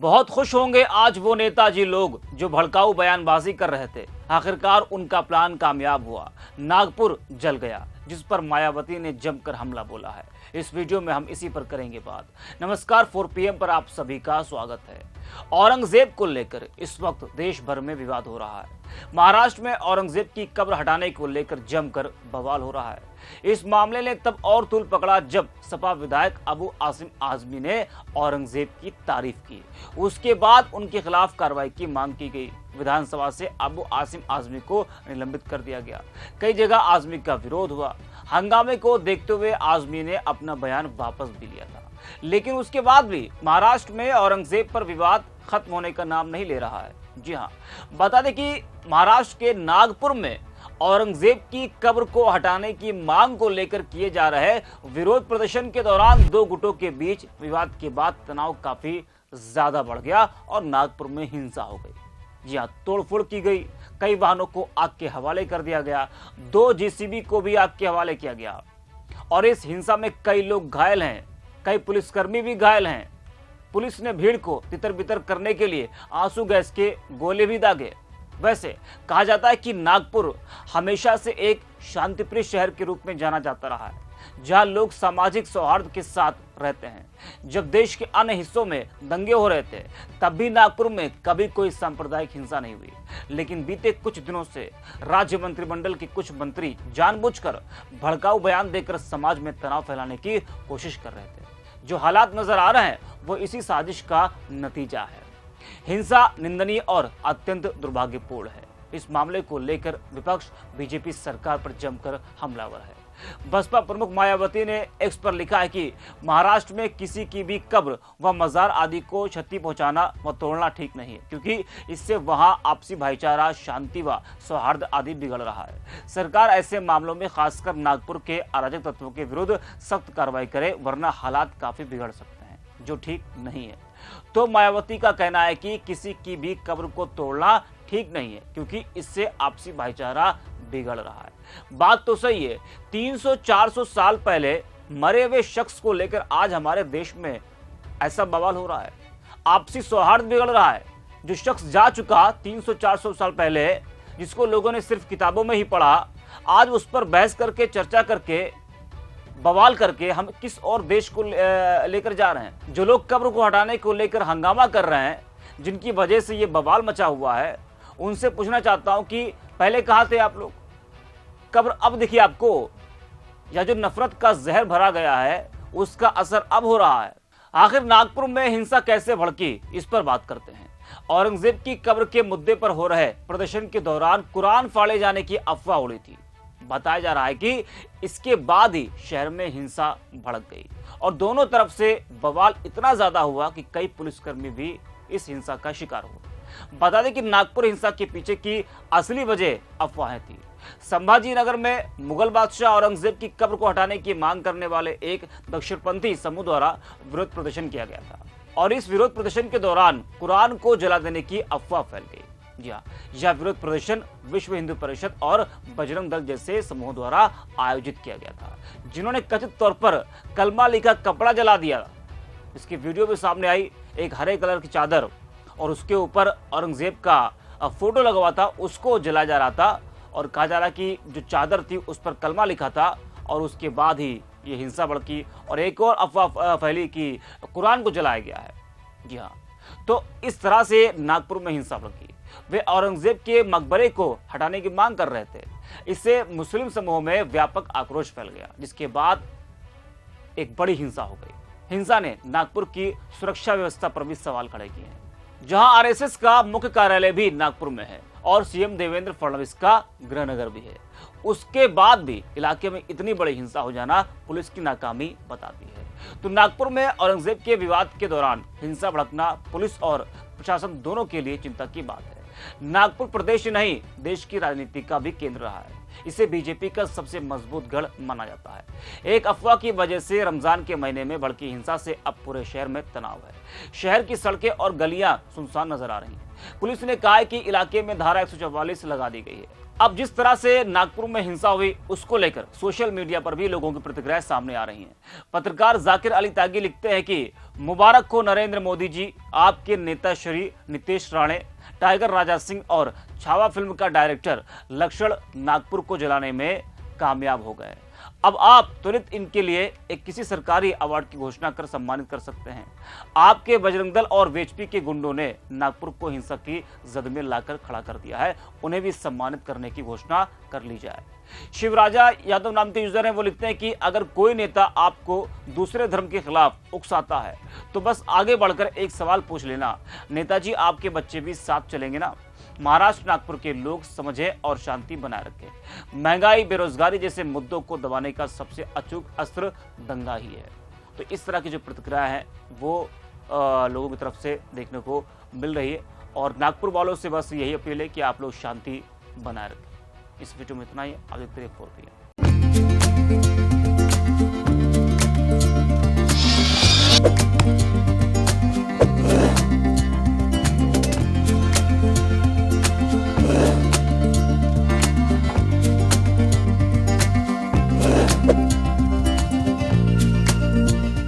बहुत खुश होंगे आज वो नेताजी लोग जो भड़काऊ बयानबाजी कर रहे थे। आखिरकार उनका प्लान कामयाब हुआ, नागपुर जल गया, जिस पर मायावती ने जमकर हमला बोला है। इस वीडियो में हम इसी पर करेंगे बात। नमस्कार, 4 PM पर आप सभी का स्वागत है। औरंगजेब को लेकर इस वक्त देश भर में विवाद हो रहा है। महाराष्ट्र में औरंगजेब की कब्र हटाने को लेकर जमकर बवाल हो रहा है। इस मामले ने तब और तूल पकड़ा जब सपा विधायक अबू आसिम आजमी ने औरंगजेब की तारीफ की। उसके बाद उनके खिलाफ कार्रवाई की मांग की गई। विधानसभा से अबू आसिम आजमी को निलंबित कर दिया गया। कई जगह आजमी का विरोध हुआ। हंगामे को देखते हुए आजमी ने अपना बयान वापस भी लिया था, लेकिन उसके बाद भी महाराष्ट्र में औरंगजेब पर विवाद खत्म होने का नाम नहीं ले रहा है। जी हाँ, बता दें कि महाराष्ट्र के नागपुर में औरंगजेब की कब्र को हटाने की मांग को लेकर किए जा रहे विरोध प्रदर्शन के दौरान दो गुटों के बीच विवाद के बाद तनाव काफी ज्यादा बढ़ गया और नागपुर में हिंसा हो गई। जी हाँ, तोड़फोड़ की गई, कई वाहनों को आग के हवाले कर दिया गया, 2 JCB को भी आग के हवाले किया गया और इस हिंसा में कई लोग घायल हैं, कई पुलिसकर्मी भी घायल हैं। पुलिस ने भीड़ को तितर-बितर करने के लिए आंसू गैस के गोले भी दागे। वैसे कहा जाता है कि नागपुर हमेशा से एक शांतिप्रिय शहर के रूप में जाना जाता रहा है, जहां लोग सामाजिक सौहार्द के साथ रहते हैं। जब देश के अन्य हिस्सों में दंगे हो रहे थे, तब भी नागपुर में कभी कोई सांप्रदायिक हिंसा नहीं हुई। लेकिन बीते कुछ दिनों से राज्य मंत्रिमंडल के कुछ मंत्री जानबूझकर भड़काऊ बयान देकर समाज में तनाव फैलाने की कोशिश कर रहे थे। जो हालात नजर आ रहे हैं वो इसी साजिश का नतीजा है। हिंसा निंदनीय और अत्यंत दुर्भाग्यपूर्ण है। इस मामले को लेकर विपक्ष बीजेपी सरकार पर जमकर हमलावर है। बसपा प्रमुख मायावती ने एक्स पर लिखा है कि महाराष्ट्र में किसी की भी कब्र व मजार आदि को क्षति पहुंचाना व तोड़ना ठीक नहीं है, क्योंकि इससे वहां आपसी भाईचारा, शांति व सौहार्द आदि बिगड़ रहा है। सरकार ऐसे मामलों में खासकर नागपुर के अराजक तत्वों के विरुद्ध सख्त कार्रवाई करे, वरना हालात काफी बिगड़ सकते हैं, जो ठीक नहीं है। तो मायावती का कहना है कि किसी की भी कब्र को तोड़ना ठीक नहीं है, क्योंकि इससे आपसी भाईचारा बिगड़ रहा है। बात तो सही है, 300-400 साल पहले मरे हुए शख्स को लेकर आज हमारे देश में ऐसा बवाल हो रहा है, आपसी सौहार्द बिगड़ रहा है। जो शख्स जा चुका 300-400 साल पहले, जिसको लोगों ने सिर्फ किताबों में ही पढ़ा, आज उस पर बहस करके, चर्चा करके, बवाल करके हम किस और देश को लेकर जा रहे हैं। जो लोग कब्र को हटाने को लेकर हंगामा कर रहे हैं, जिनकी वजह से ये बवाल मचा हुआ है, उनसे पूछना चाहता हूं कि पहले कहां थे आप लोग? कब्र अब दिखी आपको? या जो नफरत का जहर भरा गया है उसका असर अब हो रहा है? आखिर नागपुर में हिंसा कैसे भड़की, इस पर बात करते हैं। औरंगजेब की कब्र के मुद्दे पर हो रहे प्रदर्शन के दौरान कुरान फाड़े जाने की अफवाह उड़ी थी। बताया जा रहा है कि इसके बाद ही शहर में हिंसा भड़क गई और दोनों तरफ से बवाल इतना ज्यादा हुआ कि कई पुलिसकर्मी भी इस हिंसा का शिकार हुए। बता दें कि नागपुर हिंसा के पीछे की असली वजह अफवाहें थी। संभाजी नगर में मुगल बादशाह औरंगजेब की कब्र को हटाने की मांग करने वाले एक दक्षिणपंथी समूह द्वारा विरोध प्रदर्शन किया गया था और इस विरोध प्रदर्शन के दौरान कुरान को जला देने की अफवाह फैल गई। जी हाँ, यह विरोध प्रदर्शन विश्व हिंदू परिषद और बजरंग दल जैसे समूहों द्वारा आयोजित किया गया था, जिन्होंने कथित तौर पर कलमा लिखा कपड़ा जला दिया। इसकी वीडियो भी सामने आई। एक हरे कलर की चादर और उसके ऊपर औरंगजेब का फोटो लगा हुआ था, उसको जलाया जा रहा था और कहा जा रहा कि जो चादर थी उस पर कलमा लिखा था और उसके बाद ही ये हिंसा भड़की और एक और अफवाह फैली कि कुरान को जलाया गया है। जी हाँ, तो इस तरह से नागपुर में हिंसा भड़की। वे औरंगजेब के मकबरे को हटाने की मांग कर रहे थे। इससे मुस्लिम समूह में व्यापक आक्रोश फैल गया, जिसके बाद एक बड़ी हिंसा हो गई। हिंसा ने नागपुर की सुरक्षा व्यवस्था पर भी सवाल खड़े किए हैं। जहां RSS का मुख्य कार्यालय भी नागपुर में है और CM देवेंद्र फडणवीस का गृहनगर भी है, उसके बाद भी इलाके में इतनी बड़ी हिंसा हो जाना पुलिस की नाकामी बताती है। तो नागपुर में औरंगजेब के विवाद के दौरान हिंसा भड़कना पुलिस और प्रशासन दोनों के लिए चिंता की बात है। नागपुर प्रदेश नहीं, देश की राजनीति का भी केंद्र रहा है। इसे बीजेपी का सबसे मजबूत गढ़ माना जाता है। एक अफवाह की वजह से रमजान के महीने में भड़की हिंसा से अब पूरे शहर में तनाव है। शहर की सड़कें और गलियां सुनसान नजर आ रही हैं। पुलिस ने कहा है कि इलाके में धारा 144 लगा दी गई है। अब जिस तरह से नागपुर में हिंसा हुई, उसको लेकर सोशल मीडिया पर भी लोगों की प्रतिक्रियाएं सामने आ रही हैं। पत्रकार जाकिर अली तागी लिखते हैं कि मुबारक हो नरेंद्र मोदी जी, आपके नेता श्री नीतीश राणे, टाइगर राजा सिंह और छावा फिल्म का डायरेक्टर लक्षण नागपुर को जलाने में कामयाब हो गए। अब आप तुरंत इनके लिए एक किसी सरकारी अवार्ड की घोषणा कर सम्मानित कर सकते हैं। आपके बजरंग दल और वीएचपी के गुंडों ने नागपुर को हिंसा की जद में लाकर खड़ा कर दिया है, उन्हें भी सम्मानित करने की घोषणा कर ली जाए। शिवराजा यादव नाम के यूजर हैं, वो लिखते हैं कि अगर कोई नेता आपको दूसरे धर्म के खिलाफ उकसाता है तो बस आगे बढ़कर एक सवाल पूछ लेना, नेताजी आपके बच्चे भी साथ चलेंगे ना? महाराष्ट्र नागपुर के लोग समझें और शांति बनाए रखें। महंगाई, बेरोजगारी जैसे मुद्दों को दबाने का सबसे अचूक अस्त्र दंगा ही है। तो इस तरह की जो प्रतिक्रिया है वो लोगों की तरफ से देखने को मिल रही है और नागपुर वालों से बस यही अपील है कि आप लोग शांति बनाए रखें। इस वीडियो में इतना ही, आगे देखते रहिए 4PM।